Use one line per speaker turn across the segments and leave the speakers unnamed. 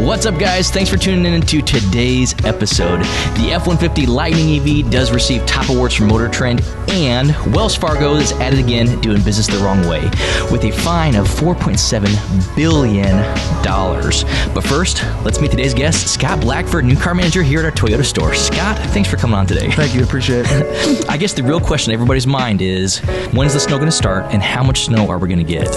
What's up, guys? Thanks for tuning in to today's episode. The F-150 Lightning EV does receive top awards from Motor Trend, and Wells Fargo is at it again, doing business the wrong way, with a fine of $4.7 billion. But first, let's meet today's guest, Scott Blackford, new car manager here at our Toyota store. Scott, thanks for coming on today.
Thank you, appreciate it.
I guess the real question in everybody's mind is, when's the snow going to start, and how much snow are we going to get?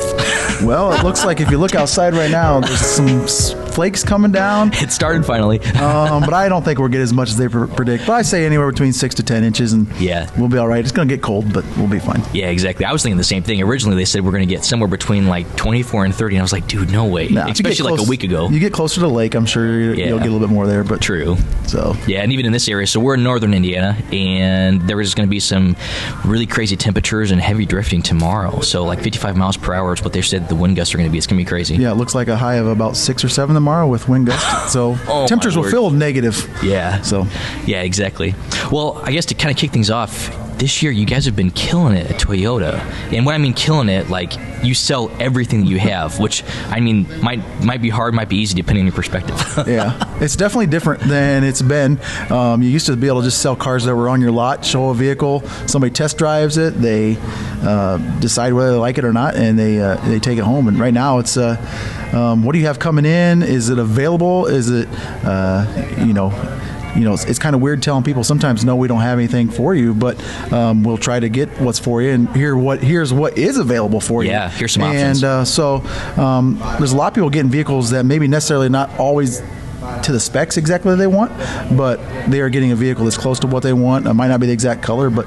Well, it looks like if you look outside right now, there's some flakes coming down.
It started finally.
But I don't think we'll get as much as they predict. But I say anywhere between 6 to 10 inches, and we'll be all right. It's going to get cold, but we'll be fine.
Yeah, exactly. I was thinking the same thing. Originally, they said we're going to get somewhere between like 24 and 30, and I was like, dude, no way.
Nah,
especially like a week ago.
You get closer to the lake, I'm sure you'll get a little bit more there. But
true.
So
yeah, and even in this area, so we're in northern Indiana, and there is going to be some really crazy temperatures and heavy drifting tomorrow. So like 55 miles per hour is what they said the wind gusts are going to be. It's going to be crazy.
Yeah, it looks like a high of about 6 or 7 tomorrow with wind gusts. So temperatures will feel negative.
Yeah.
So
yeah, exactly. Well, I guess to kind of kick things off, this year you guys have been killing it at Toyota. And when I mean killing it, like you sell everything that you have, which I mean might be hard, might be easy depending on your perspective.
Yeah, it's definitely different than it's been. You used to be able to just sell cars that were on your lot, show a vehicle, somebody test drives it, they decide whether they like it or not, and they take it home. And right now it's what do you have coming in? Is it available? Is it it's kind of weird telling people sometimes, no, we don't have anything for you, but we'll try to get what's for you, and here's what is available for you.
Yeah, here's some options.
And so there's a lot of people getting vehicles that maybe necessarily not always to the specs exactly that they want, but they are getting a vehicle that's close to what they want. It might not be the exact color, but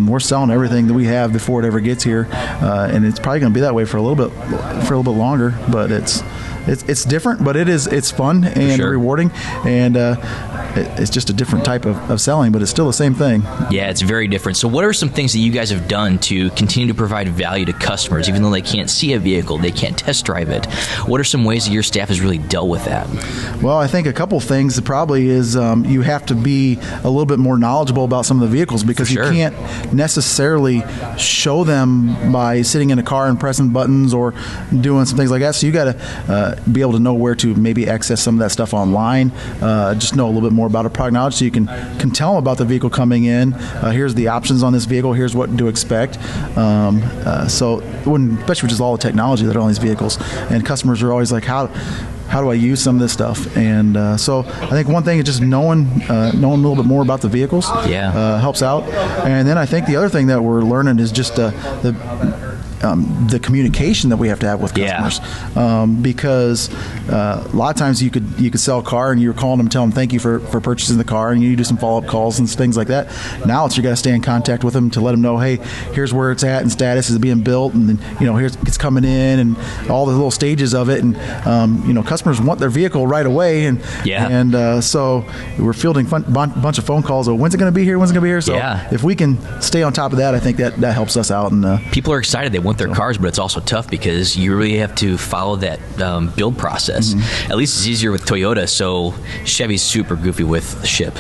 we're selling everything that we have before it ever gets here, and it's probably going to be that way for a little bit longer. But it's different, but it's fun and rewarding, and it's just a different type of selling, but it's still the same thing.
Yeah, it's very different. So what are some things that you guys have done to continue to provide value to customers, even though they can't see a vehicle, they can't test drive it? What are some ways that your staff has really dealt with that?
Well, I think a couple things that probably is you have to be a little bit more knowledgeable about some of the vehicles, because you can't necessarily show them by sitting in a car and pressing buttons or doing some things like that. So you got to be able to know where to maybe access some of that stuff online, just know a little bit more about a product knowledge, so you can tell them about the vehicle coming in. Here's the options on this vehicle. Here's what to expect. So especially with just all the technology that are on these vehicles, and customers are always like, how do I use some of this stuff? And so I think one thing is just knowing a little bit more about the vehicles helps out. And then I think the other thing that we're learning is just the communication that we have to have with customers, because a lot of times you could sell a car and you're calling them, telling them thank you for purchasing the car, and you do some follow-up calls and things like that. Now you got to stay in contact with them to let them know, hey, here's where it's at and status is being built, and then here's it's coming in, and all the little stages of it. And customers want their vehicle right away, and so we're fielding bunch of phone calls. When's it going to be here? When's it going to be here? So if we can stay on top of that, I think that helps us out. And
people are excited. They want their cars, but it's also tough because you really have to follow that build process. At least it's easier with Toyota. So Chevy's super goofy with ship.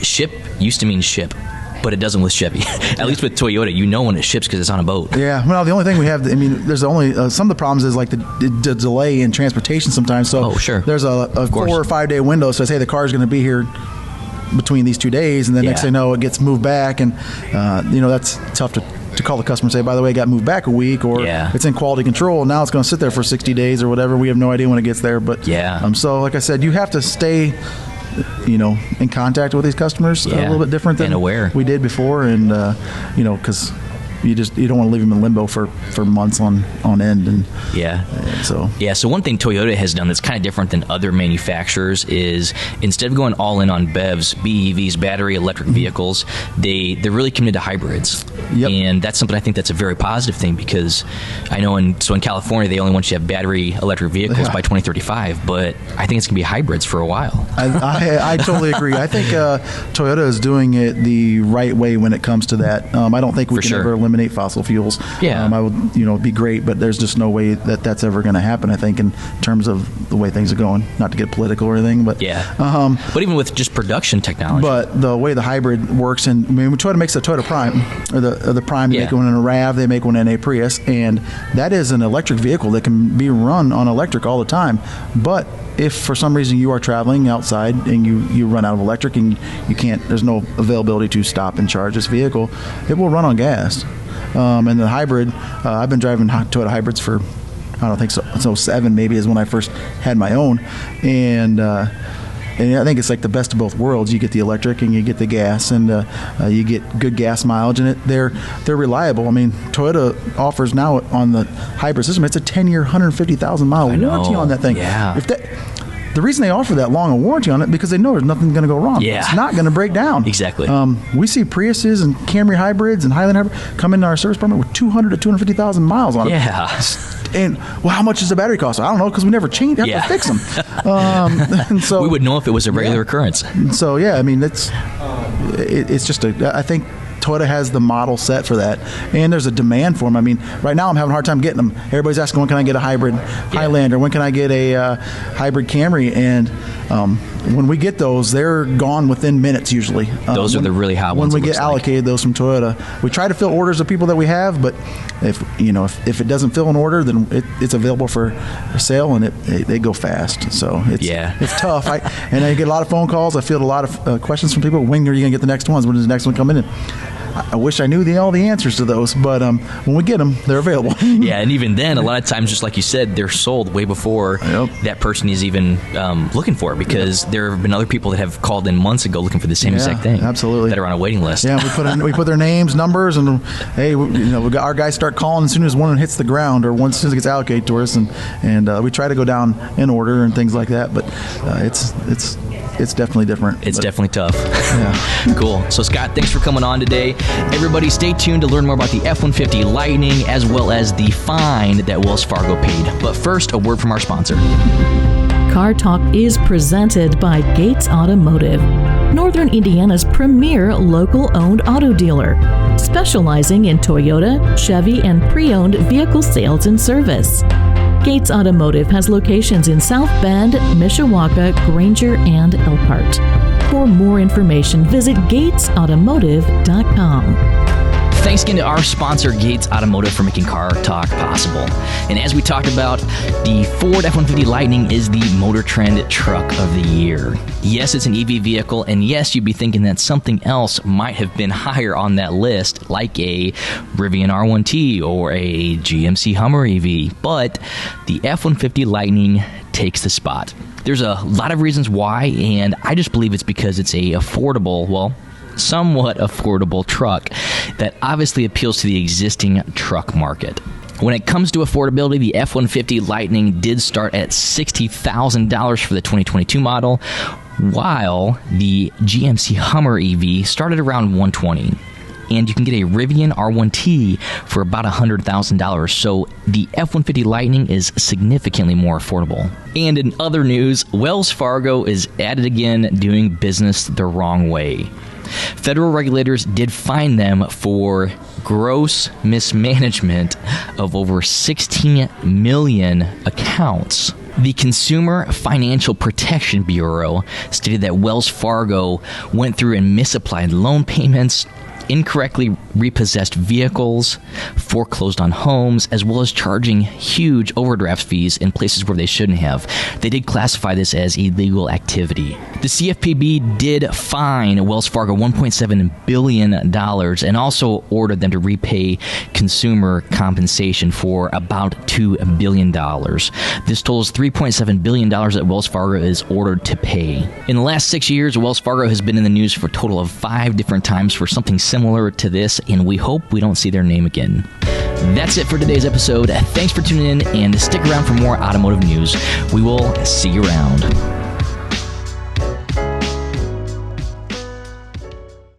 Ship used to mean ship, but it doesn't with Chevy. At least with Toyota, when it ships because it's on a boat.
Yeah, well, the only thing we have, there's only some of the problems is like the delay in transportation sometimes. So there's a 4 or 5 day window that says, hey, the car's going to be here between these 2 days, and then next thing you know, it gets moved back, and that's tough to call the customer and say, by the way, it got moved back a week, or it's in quality control, and now it's going to sit there for 60 days or whatever. We have no idea when it gets there. But so like I said, you have to stay in contact with these customers a little bit different than we did before, and because you don't want to leave them in limbo for months on end. And so one thing Toyota has done that's kind of different than other manufacturers is, instead of going all in on BEVs, BEVs, battery electric vehicles, they're really committed to hybrids. And that's something I think that's a very positive thing, because I know in California they only want you to have battery electric vehicles by 2035, but I think it's going to be hybrids for a while. I totally agree. I think Toyota is doing it the right way when it comes to that. I don't think we can ever eliminate eliminate fossil fuels. I would, it'd be great, but there's just no way that that's ever going to happen, I think, in terms of the way things are going. Not to get political or anything, but
but even with just production technology.
But the way the hybrid works, and I mean, Toyota makes a Toyota Prime, or the Prime, they make one in a RAV, they make one in a Prius, and that is an electric vehicle that can be run on electric all the time. But if for some reason you are traveling outside and you run out of electric and you can't, there's no availability to stop and charge this vehicle, it will run on gas. And the hybrid, I've been driving Toyota hybrids for, I don't think so 07 maybe is when I first had my own, and I think it's like the best of both worlds. You get the electric and you get the gas, and you get good gas mileage, and they're reliable. I mean, Toyota offers now on the hybrid system, it's a 10-year, 150,000 mile warranty on that thing.
Yeah.
The reason they offer that long a warranty on it, because they know there's nothing going to go wrong.
Yeah.
It's not going to break down.
Exactly.
We see Priuses and Camry hybrids and Highland hybrids come into our service department with 200 to 250,000 miles on them.
Yeah.
And how much does the battery cost? I don't know, because we never have to fix them. And so
we would know if it was a regular occurrence.
So I mean, it's just I think Toyota has the model set for that, and there's a demand for them. I mean, right now I'm having a hard time getting them. Everybody's asking, when can I get a hybrid Highlander? When can I get a hybrid Camry? And when we get those, they're gone within minutes usually.
Those are the really hot ones.
When we get allocated those from Toyota, we try to fill orders of people that we have, but if it doesn't fill an order, then it's available for sale, and they go fast. So it's tough. I get a lot of phone calls. I field a lot of questions from people. When are you going to get the next ones? When does the next one come in? And I wish I knew all the answers to those, but when we get them, they're available.
And even then, a lot of times, just like you said, they're sold way before that person is even looking for it, because there have been other people that have called in months ago looking for the same exact thing.
Absolutely.
That are on a waiting list.
Yeah, we put their names, numbers, and hey, we got our guys start calling as soon as one hits the ground or as soon as it gets allocated to us, and we try to go down in order and things like that. But it's definitely different.
It's definitely tough. Yeah. Cool. So, Scott, thanks for coming on today. Everybody, stay tuned to learn more about the F-150 Lightning as well as the fine that Wells Fargo paid. But first, a word from our sponsor.
Car Talk is presented by Gates Automotive, Northern Indiana's premier local-owned auto dealer, specializing in Toyota, Chevy, and pre-owned vehicle sales and service. Gates Automotive has locations in South Bend, Mishawaka, Granger, and Elkhart. For more information, visit gatesautomotive.com.
Thanks again to our sponsor, Gates Automotive, for making Car Talk possible. And as we talked about, the Ford F-150 Lightning is the Motor Trend Truck of the Year. Yes, it's an EV vehicle, and yes, you'd be thinking that something else might have been higher on that list, like a Rivian R1T or a GMC Hummer EV, but the F-150 Lightning takes the spot. There's a lot of reasons why, and I just believe it's because it's a somewhat affordable truck that obviously appeals to the existing truck market. When it comes to affordability, the F-150 Lightning did start at $60,000 for the 2022 model, while the GMC Hummer EV started around $120,000. And you can get a Rivian R1T for about $100,000. So the F-150 Lightning is significantly more affordable. And in other news, Wells Fargo is at it again doing business the wrong way. Federal regulators did fine them for gross mismanagement of over 16 million accounts. The Consumer Financial Protection Bureau stated that Wells Fargo went through and misapplied loan payments, incorrectly repossessed vehicles, foreclosed on homes, as well as charging huge overdraft fees in places where they shouldn't have. They did classify this as illegal activity. The CFPB did fine Wells Fargo $1.7 billion and also ordered them to repay consumer compensation for about $2 billion. This totals $3.7 billion that Wells Fargo is ordered to pay. In the last 6 years, Wells Fargo has been in the news for a total of 5 different times for something similar to this, and we hope we don't see their name again. That's it for today's episode. Thanks for tuning in, and stick around for more automotive news. We will see you around.